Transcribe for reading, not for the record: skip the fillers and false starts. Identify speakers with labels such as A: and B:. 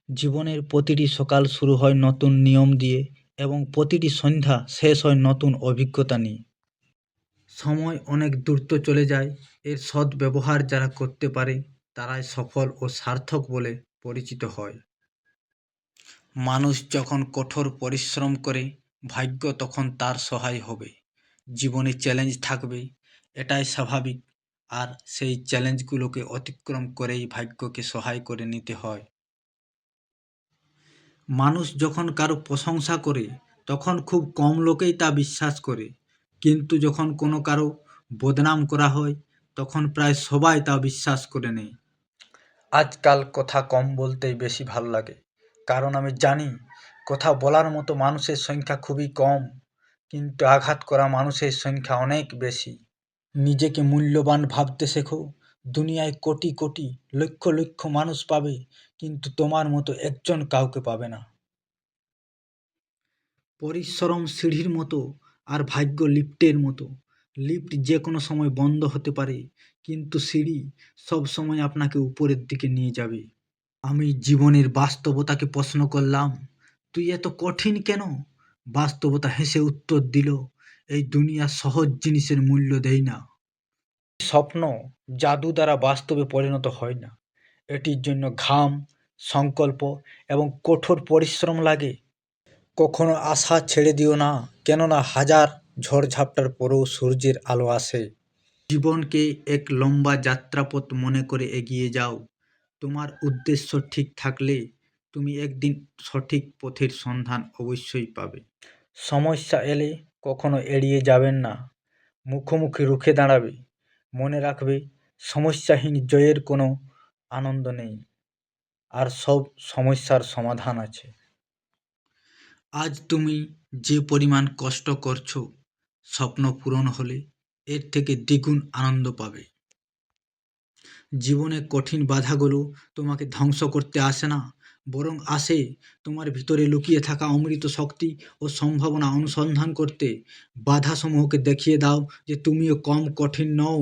A: জীবনের প্রতিটি সকাল শুরু হয় নতুন নিয়ম দিয়ে এবং প্রতিটি সন্ধ্যা শেষ হয় নতুন অভিজ্ঞতা নিয়ে। সময় অনেক দ্রুত চলে যায়, এর সদ্ব্যবহার যারা করতে পারে তারাই সফল ও সার্থক বলে পরিচিত হয়। মানুষ যখন কঠোর পরিশ্রম করে, ভাগ্য তখন তার সহায় হবে। জীবনে চ্যালেঞ্জ থাকবে, এটাই স্বাভাবিক, আর সেই চ্যালেঞ্জগুলোকে অতিক্রম করেই ভাগ্যকে সহায় করে নিতে হয়। মানুষ যখন কারো প্রশংসা করে তখন খুব কম লোকেই তা বিশ্বাস করে, কিন্তু যখন কোনো কারো বদনাম করা হয় তখন প্রায় সবাই তা বিশ্বাস করে নেয়। আজকাল কথা কম বলতেই বেশি ভালো লাগে, কারণ আমি জানি কথা বলার মতো মানুষের সংখ্যা খুবই কম, কিন্তু আঘাত করা মানুষের সংখ্যা অনেক বেশি। নিজেকে মূল্যবান ভাবতে শেখো। দুনিয়ায় কোটি কোটি লক্ষ লক্ষ মানুষ পাবে, কিন্তু তোমার মতো একজন কাউকে পাবে না। পরিশ্রম সিঁড়ির মতো, আর ভাগ্য লিফটের মতো। লিফট যে কোনো সময় বন্ধ হতে পারে, কিন্তু সিঁড়ি সব সময় আপনাকে উপরের দিকে নিয়ে যাবে। আমি জীবনের বাস্তবতাকে প্রশ্ন করলাম, তুই এত কঠিন কেন? বাস্তবতা হেসে উত্তর দিল, এই দুনিয়া সহজ জিনিসের মূল্য দেয় না। স্বপ্ন জাদু দ্বারা বাস্তবে পরিণত হয় না, এটির জন্য ঘাম, সংকল্প এবং কঠোর পরিশ্রম লাগে। কখনো আশা ছেড়ে দিও না, কেননা হাজার ঝড়ঝাপটার পরেও সূর্যের আলো আসে। জীবনকে এক লম্বা যাত্রাপথ মনে করে এগিয়ে যাও। তোমার উদ্দেশ্য ঠিক থাকলে তুমি একদিন সঠিক পথের সন্ধান অবশ্যই পাবে। সমস্যা এলে কখনো এড়িয়ে যাবেন না, মুখোমুখি রুখে দাঁড়াবে। মনে রাখবে, সমস্যাহীন জয়ের কোনো আনন্দ নেই, আর সব সমস্যার সমাধান আছে। আজ তুমি যে পরিমাণ কষ্ট করছো, স্বপ্ন পূরণ হলে এর থেকে দ্বিগুণ আনন্দ পাবে। জীবনে কঠিন বাধাগুলো তোমাকে ধ্বংস করতে আসে না, বরং আসে তোমার ভিতরে লুকিয়ে থাকা অমৃত শক্তি ও সম্ভাবনা অনুসন্ধান করতে। বাধাসমূহকে দেখিয়ে দাও যে তুমিও কম কঠিন নও।